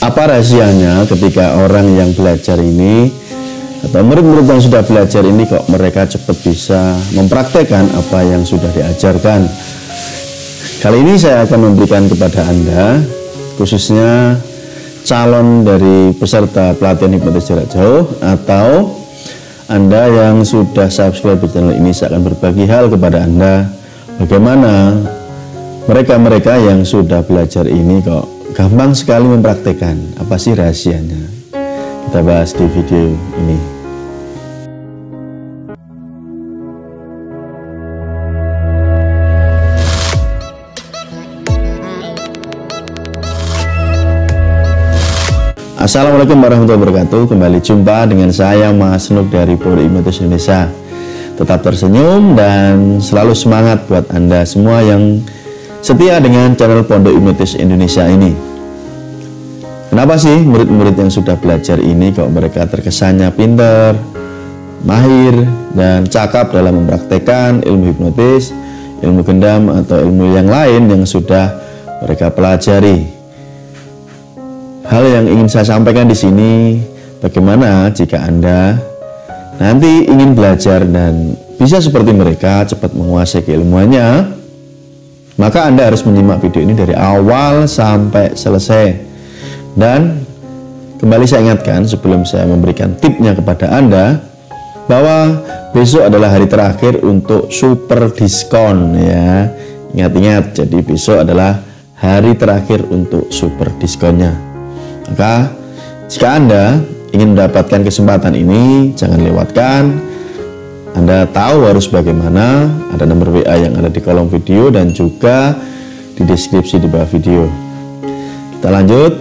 Apa rahasianya ketika orang yang belajar ini atau murid-murid yang sudah belajar ini kok mereka cepat bisa mempraktekkan apa yang sudah diajarkan? Kali ini saya akan memberikan kepada Anda, khususnya calon dari peserta pelatihan hipnotis jarak jauh atau Anda yang sudah subscribe di channel ini, saya akan berbagi hal kepada Anda bagaimana mereka-mereka yang sudah belajar ini kok gampang sekali mempraktekkan. Apa sih rahasianya? Kita bahas di video ini. Assalamualaikum warahmatullahi wabarakatuh. Kembali jumpa dengan saya Mas Nuk dari Pondok Hipnotis Indonesia. Tetap tersenyum dan selalu semangat buat Anda semua yang setia dengan channel Pondok Hipnotis Indonesia ini. Kenapa sih murid-murid yang sudah belajar ini kok mereka terkesannya pinter, mahir, dan cakap dalam mempraktekkan ilmu hipnotis, ilmu gendam, atau ilmu yang lain yang sudah mereka pelajari? Hal yang ingin saya sampaikan di sini, bagaimana jika Anda nanti ingin belajar dan bisa seperti mereka cepat menguasai keilmuannya, maka Anda harus menyimak video ini dari awal sampai selesai. Dan kembali saya ingatkan sebelum saya memberikan tipnya kepada Anda, bahwa besok adalah hari terakhir untuk super diskon ya. Ingat-ingat, jadi besok adalah hari terakhir untuk super diskonnya. Maka jika Anda ingin mendapatkan kesempatan ini, jangan lewatkan. Anda tahu harus bagaimana, ada nomor WA yang ada di kolom video dan juga di deskripsi di bawah video. Kita lanjut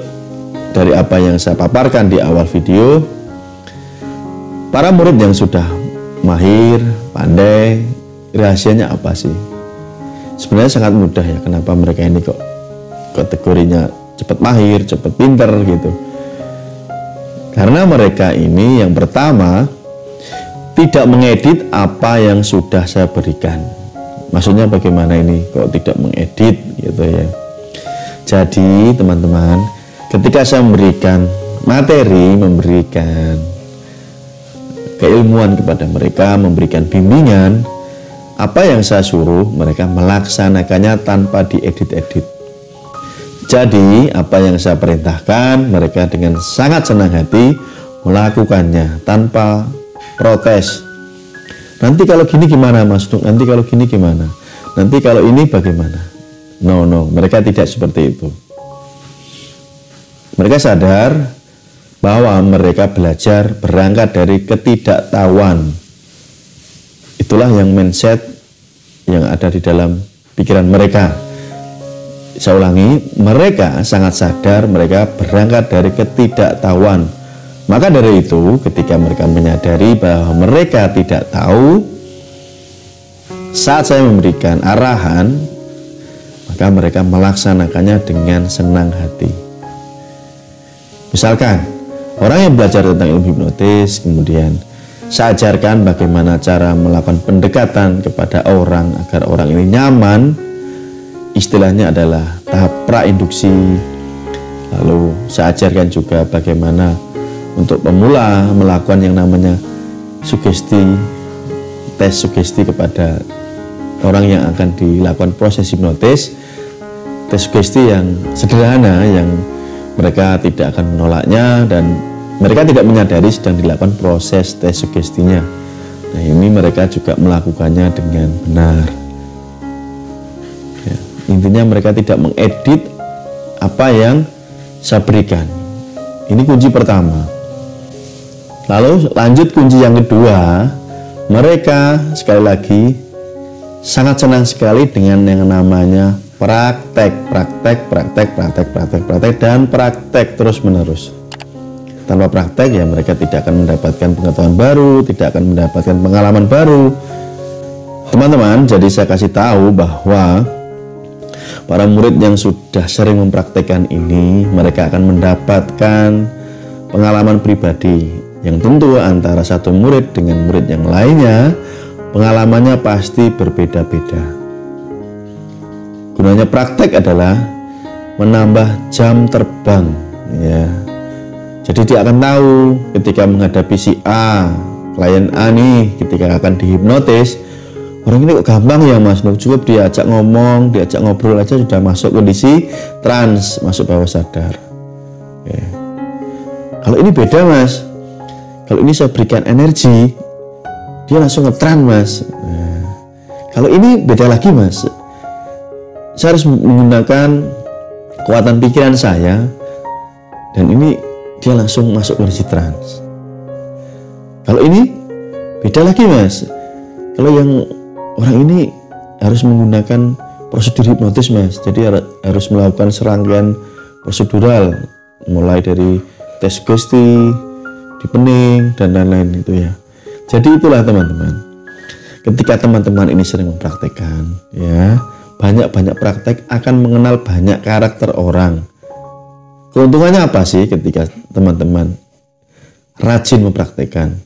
dari apa yang saya paparkan di awal video. Para murid yang sudah mahir, pandai, rahasianya apa sih? Sebenarnya sangat mudah ya. Kenapa mereka ini kok kategorinya cepat mahir, cepat pinter gitu? Karena mereka ini yang pertama tidak mengedit apa yang sudah saya berikan. Maksudnya bagaimana ini kok tidak mengedit gitu ya? Jadi teman-teman, ketika saya memberikan materi, memberikan keilmuan kepada mereka, memberikan bimbingan, apa yang saya suruh mereka melaksanakannya tanpa diedit-edit. Jadi apa yang saya perintahkan, mereka dengan sangat senang hati melakukannya tanpa protes. Nanti kalau gini gimana Mas Nuk? Nanti kalau gini gimana? Nanti kalau ini bagaimana? No, mereka tidak seperti itu. Mereka sadar bahwa mereka belajar berangkat dari ketidaktahuan. Itulah yang mindset yang ada di dalam pikiran mereka. Saya ulangi, mereka sangat sadar mereka berangkat dari ketidaktahuan. Maka dari itu, ketika mereka menyadari bahwa mereka tidak tahu, saat saya memberikan arahan, maka mereka melaksanakannya dengan senang hati. Misalkan, orang yang belajar tentang ilmu hipnotis, kemudian saya ajarkan bagaimana cara melakukan pendekatan kepada orang agar orang ini nyaman. Istilahnya adalah tahap prainduksi. Lalu saya ajarkan juga bagaimana untuk pemula melakukan yang namanya sugesti, tes sugesti kepada orang yang akan dilakukan proses hipnotis. Tes sugesti yang sederhana yang mereka tidak akan menolaknya dan mereka tidak menyadari sedang dilakukan proses tes sugestinya. Nah, ini mereka juga melakukannya dengan benar. Intinya mereka tidak mengedit apa yang saya berikan. Ini kunci pertama. Lalu lanjut kunci yang kedua, mereka sekali lagi sangat senang sekali dengan yang namanya praktek dan praktek terus menerus. Tanpa praktek ya mereka tidak akan mendapatkan pengetahuan baru, tidak akan mendapatkan pengalaman baru. Teman-teman, jadi saya kasih tahu bahwa para murid yang sudah sering mempraktekkan ini, mereka akan mendapatkan pengalaman pribadi yang tentu antara satu murid dengan murid yang lainnya, pengalamannya pasti berbeda-beda. Gunanya praktek adalah menambah jam terbang ya. Jadi dia akan tahu ketika menghadapi si A, klien A nih, ketika akan dihipnotis, orang ini kok gampang ya Mas Nuk, cukup diajak ngomong, diajak ngobrol aja sudah masuk kondisi trans, masuk bawah sadar. Ya. Kalau ini beda Mas, kalau ini saya berikan energi, dia langsung ngetran Mas. Nah, kalau ini beda lagi Mas, saya harus menggunakan kekuatan pikiran saya, dan ini dia langsung masuk kondisi trans. Kalau ini beda lagi Mas, kalau yang orang ini harus menggunakan prosedur hipnotis Mas, jadi harus melakukan serangkaian prosedural, mulai dari tes Gusti, dipening, dan lain-lain itu ya. Jadi itulah teman-teman, ketika teman-teman ini sering mempraktekkan ya, banyak-banyak praktek akan mengenal banyak karakter orang. Keuntungannya apa sih ketika teman-teman rajin mempraktekkan?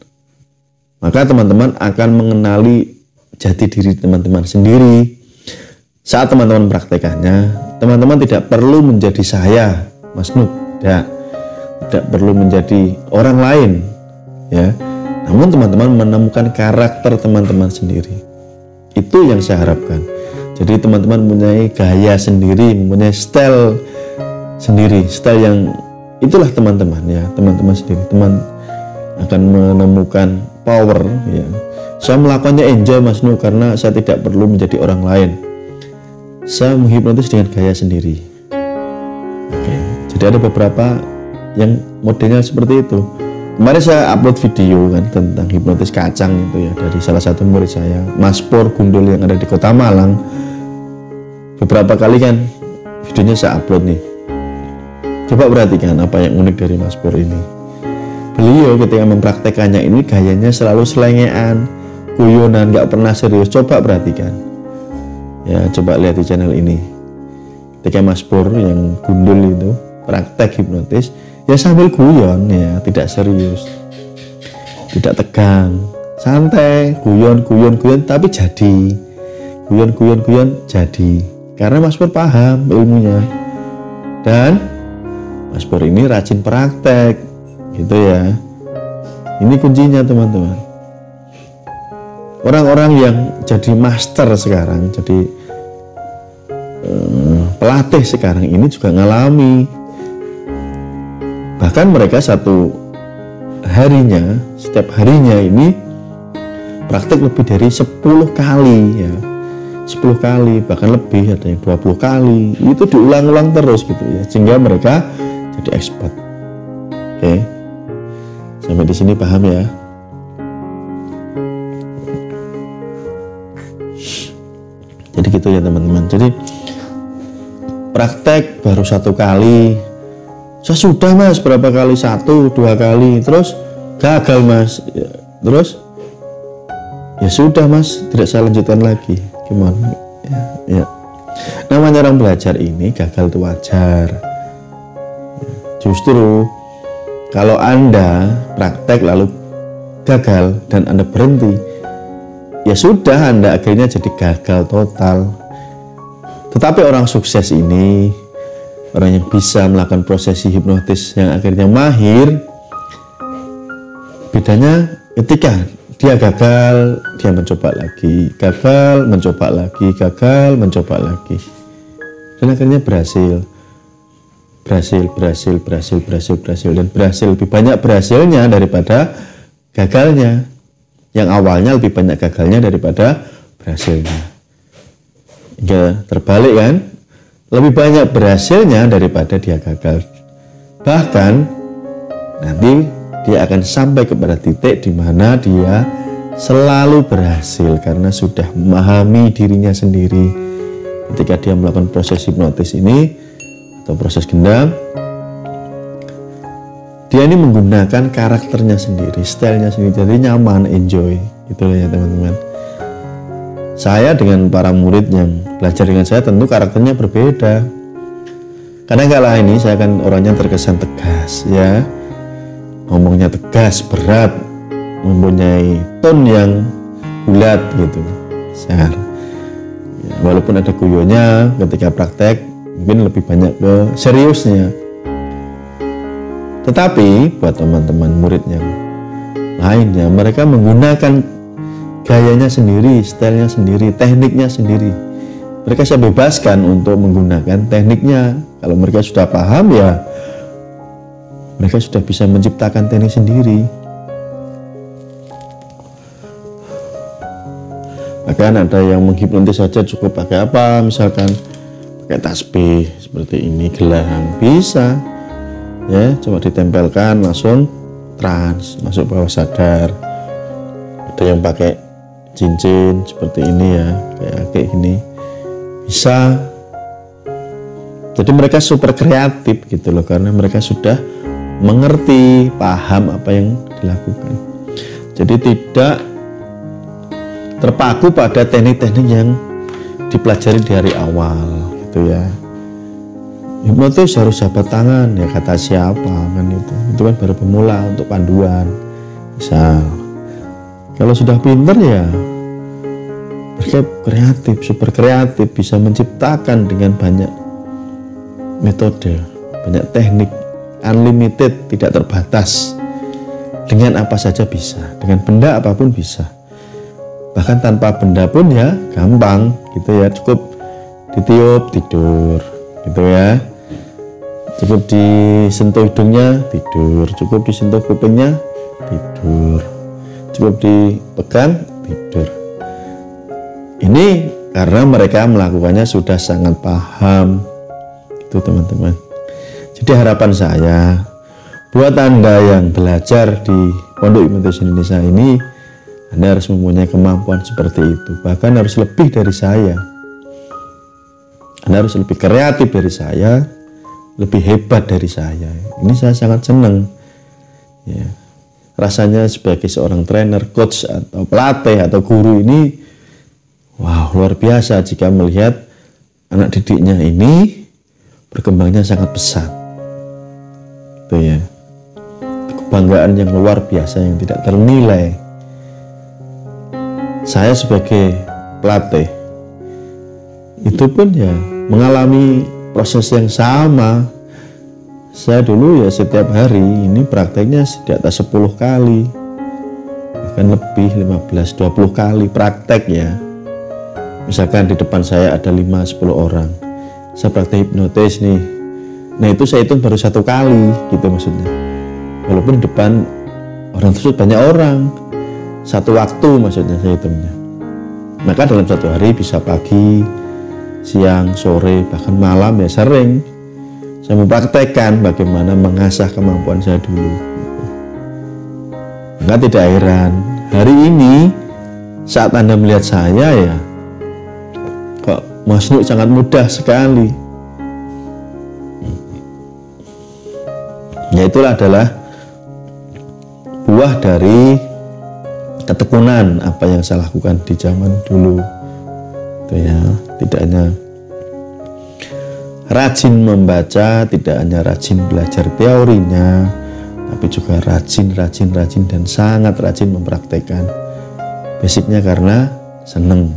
Maka teman-teman akan mengenali jati diri teman-teman sendiri. Saat teman-teman mempraktekannya, teman-teman tidak perlu menjadi saya, Mas Nuk, tidak perlu menjadi orang lain, ya. Namun teman-teman menemukan karakter teman-teman sendiri. Itu yang saya harapkan. Jadi teman-teman mempunyai gaya sendiri, mempunyai style sendiri, style yang itulah teman-teman ya, teman-teman sendiri. Teman akan menemukan power ya. Saya melakukannya enjoy Mas Nuk karena saya tidak perlu menjadi orang lain. Saya menghipnotis dengan gaya sendiri. Oke. Jadi ada beberapa yang modelnya seperti itu. Kemarin saya upload video kan tentang hipnotis kacang itu ya, dari salah satu murid saya, Mas Pur Gundul yang ada di Kota Malang. Beberapa kali kan videonya saya upload nih. Coba perhatikan apa yang unik dari Mas Pur ini. Beliau ketika mempraktekannya ini gayanya selalu selengean, guyonan, gak pernah serius. Coba perhatikan. Ya, coba lihat di channel ini. Ketika Mas Pur yang gundul itu praktek hipnotis, ya sambil guyon ya, tidak serius, tidak tegang, santai, guyon, tapi jadi. Guyon jadi. Karena Mas Pur paham ilmunya. Dan Mas Pur ini rajin praktek, gitu ya. Ini kuncinya teman-teman. Orang-orang yang jadi master sekarang, jadi pelatih sekarang ini juga ngalami. Bahkan mereka setiap harinya ini praktek lebih dari 10 kali ya. 10 kali, bahkan lebih, ada yang 20 kali. Itu diulang-ulang terus gitu ya, sehingga mereka jadi expert. Oke. Sampai di sini paham ya? Jadi gitu ya teman-teman. Jadi praktek baru 1 kali. Saya sudah Mas berapa kali, 1, 2 kali, terus gagal Mas ya, terus ya sudah Mas, tidak saya lanjutkan lagi. Gimana ya, namanya orang belajar ini gagal itu wajar. Justru kalau Anda praktek lalu gagal dan Anda berhenti, ya sudah, Anda akhirnya jadi gagal total. Tetapi orang sukses ini, orang yang bisa melakukan prosesi hipnotis yang akhirnya mahir, bedanya ketika dia gagal, dia mencoba lagi, gagal, mencoba lagi, gagal, mencoba lagi, dan akhirnya berhasil, dan berhasil. Lebih banyak berhasilnya daripada gagalnya. Yang awalnya lebih banyak gagalnya daripada berhasilnya. Hingga terbalik kan, lebih banyak berhasilnya daripada dia gagal. Bahkan nanti dia akan sampai kepada titik di mana dia selalu berhasil karena sudah memahami dirinya sendiri. Ketika dia melakukan proses hipnotis ini atau proses gendam, dia ini menggunakan karakternya sendiri, stylenya sendiri, jadi nyaman, enjoy, gitu ya teman-teman. Saya dengan para murid yang belajar dengan saya tentu karakternya berbeda. Karena kala ini saya kan orangnya terkesan tegas ya, ngomongnya tegas, berat, mempunyai tone yang bulat gitu. Ya, walaupun ada guyonnya ketika praktek, mungkin lebih banyak ke seriusnya. Tetapi buat teman-teman murid yang lainnya, mereka menggunakan gayanya sendiri, stylenya sendiri, tekniknya sendiri. Mereka saya bebaskan untuk menggunakan tekniknya. Kalau mereka sudah paham, ya mereka sudah bisa menciptakan teknik sendiri. Bahkan ada yang menghipnotis saja cukup pakai apa, misalkan pakai tasbih seperti ini, gelang, bisa ya, coba ditempelkan langsung trans, masuk bawah sadar. Ada yang pakai cincin seperti ini ya, kayak gini, bisa. Jadi mereka super kreatif gitu loh, karena mereka sudah mengerti, paham apa yang dilakukan. Jadi tidak terpaku pada teknik-teknik yang dipelajari dari awal gitu ya. Hipnotis harus jabat tangan, ya kata siapa kan itu kan baru pemula, untuk panduan. Misal kalau sudah pinter ya mereka kreatif, super kreatif, bisa menciptakan dengan banyak metode, banyak teknik, unlimited, tidak terbatas. Dengan apa saja bisa, dengan benda apapun bisa. Bahkan tanpa benda pun ya gampang gitu ya, cukup ditiup tidur gitu ya, cukup disentuh hidungnya tidur, cukup disentuh kupingnya tidur, cukup dipegang tidur. Ini karena mereka melakukannya sudah sangat paham itu teman-teman. Jadi harapan saya buat Anda yang belajar di Pondok Hipnotis Indonesia ini, Anda harus mempunyai kemampuan seperti itu, bahkan harus lebih dari saya. Anda harus lebih kreatif dari saya, lebih hebat dari saya. Ini saya sangat senang ya. Rasanya sebagai seorang trainer, coach atau pelatih atau guru ini, wow, luar biasa jika melihat anak didiknya ini berkembangnya sangat pesat itu ya. Kebanggaan yang luar biasa yang tidak ternilai. Saya sebagai pelatih itu pun ya mengalami proses yang sama. Saya dulu ya setiap hari ini prakteknya di atas 10 kali, bahkan lebih 15-20 kali praktek ya. Misalkan di depan saya ada 5-10 orang, saya praktek hipnotis nih, nah itu saya hitung baru 1 kali gitu maksudnya. Walaupun di depan orang tersebut banyak orang, satu waktu maksudnya saya hitungnya. Maka dalam satu hari bisa pagi, siang, sore, bahkan malam ya sering saya mempraktekkan bagaimana mengasah kemampuan saya dulu. Maka tidak heran hari ini saat Anda melihat saya ya, kok Mas Nuk sangat mudah sekali. Ya itulah adalah buah dari ketekunan apa yang saya lakukan di zaman dulu itu ya. Tidak hanya rajin membaca, tidak hanya rajin belajar teorinya, tapi juga rajin dan sangat rajin mempraktekkan. Basicnya karena senang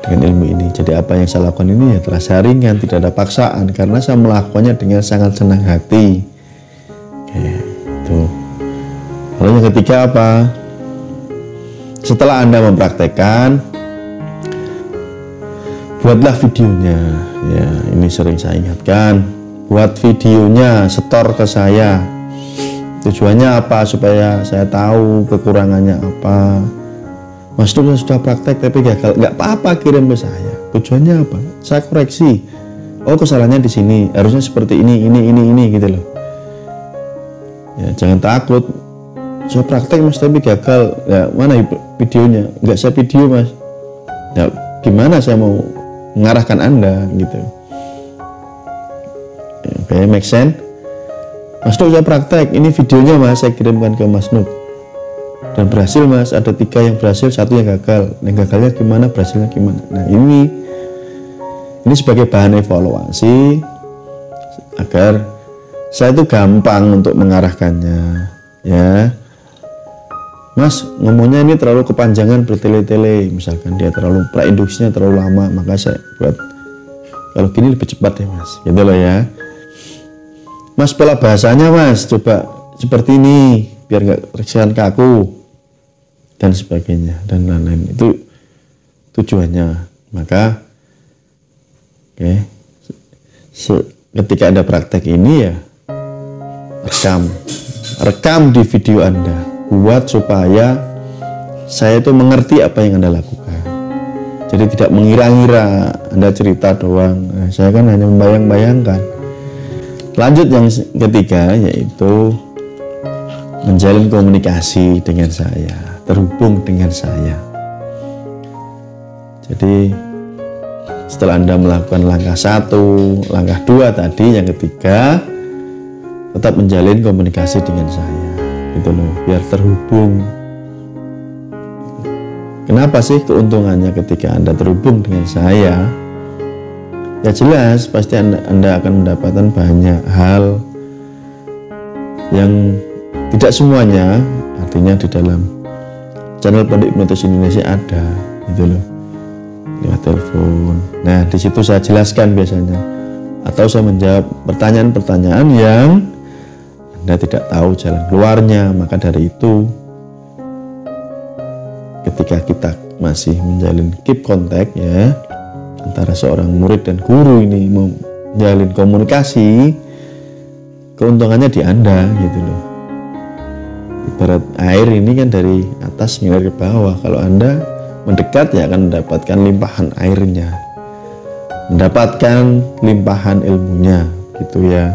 dengan ilmu ini. Jadi apa yang saya lakukan ini ya terasa ringan, tidak ada paksaan, karena saya melakukannya dengan sangat senang hati. Oke, itu. Lalu yang ketiga apa? Setelah Anda mempraktekkan, buatlah videonya ya. Ini sering saya ingatkan, buat videonya, setor ke saya. Tujuannya apa? Supaya saya tahu kekurangannya apa. Mas Nuk sudah praktek tapi gagal, nggak apa-apa, kirim ke saya. Tujuannya apa? Saya koreksi. Oh, kesalahannya di sini, harusnya seperti ini gitu loh. Ya, jangan takut. Saya praktek Mas tapi gagal, ya mana videonya? Nggak saya video Mas. Ya gimana saya mau mengarahkan Anda gitu. Ya, oke, make sense. Mas Nuk saya praktek, ini videonya Mas, saya kirimkan ke Mas Nuk. Dan berhasil Mas, ada 3 yang berhasil, 1 yang gagal. Yang gagalnya gimana, berhasilnya gimana. Nah ini sebagai bahan evaluasi agar saya itu gampang untuk mengarahkannya ya. Mas ngomongnya ini terlalu kepanjangan, bertele-tele, misalkan dia terlalu prainduksinya terlalu lama, maka saya buat kalau gini lebih cepat ya Mas, gitu loh ya. Mas, pola bahasanya Mas, coba seperti ini biar nggak terkesan kaku dan sebagainya dan lain-lain. Itu tujuannya. Maka ketika ada praktek ini ya rekam di video Anda, buat supaya saya itu mengerti apa yang Anda lakukan. Jadi tidak mengira-ngira Anda cerita doang. Nah, saya kan hanya membayang-bayangkan. Lanjut yang ketiga, yaitu menjalin komunikasi dengan saya, terhubung dengan saya. Jadi setelah Anda melakukan langkah 1, langkah 2 tadi, yang ketiga tetap menjalin komunikasi dengan saya, gitu loh, biar terhubung. Kenapa sih keuntungannya ketika Anda terhubung dengan saya? Ya jelas, pasti Anda akan mendapatkan banyak hal yang tidak semuanya, artinya di dalam channel Pondok Hipnotis Indonesia ada, gitu loh, lewat telepon. Nah, di situ saya jelaskan biasanya, atau saya menjawab pertanyaan-pertanyaan yang Anda tidak tahu jalan keluarnya. Maka dari itu, ketika kita masih menjalin keep contact ya, antara seorang murid dan guru ini menjalin komunikasi, keuntungannya di Anda, gitu loh. Ibarat air ini kan dari atas mengalir ke bawah. Kalau Anda mendekat ya akan mendapatkan limpahan airnya, mendapatkan limpahan ilmunya, gitu ya.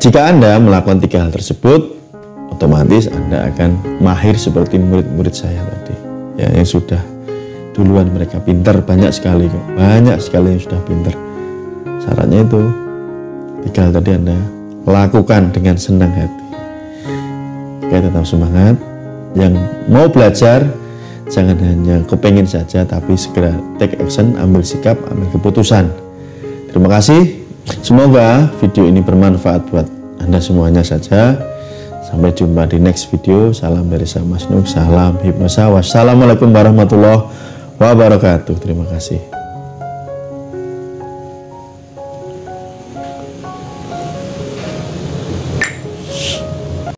Jika Anda melakukan 3 hal tersebut, otomatis Anda akan mahir seperti murid-murid saya tadi ya, yang sudah duluan. Mereka pintar, banyak sekali kok, banyak sekali yang sudah pintar. Syaratnya itu 3 hal tadi Anda lakukan dengan senang hati. Oke, tetap semangat. Yang mau belajar jangan hanya kepengen saja, tapi segera take action, ambil sikap, ambil keputusan. Terima kasih. Semoga video ini bermanfaat buat Anda semuanya saja. Sampai jumpa di next video. Salam dari saya Mas Nuk, salam hipnosa. Wassalamualaikum warahmatullahi wabarakatuh. Terima kasih.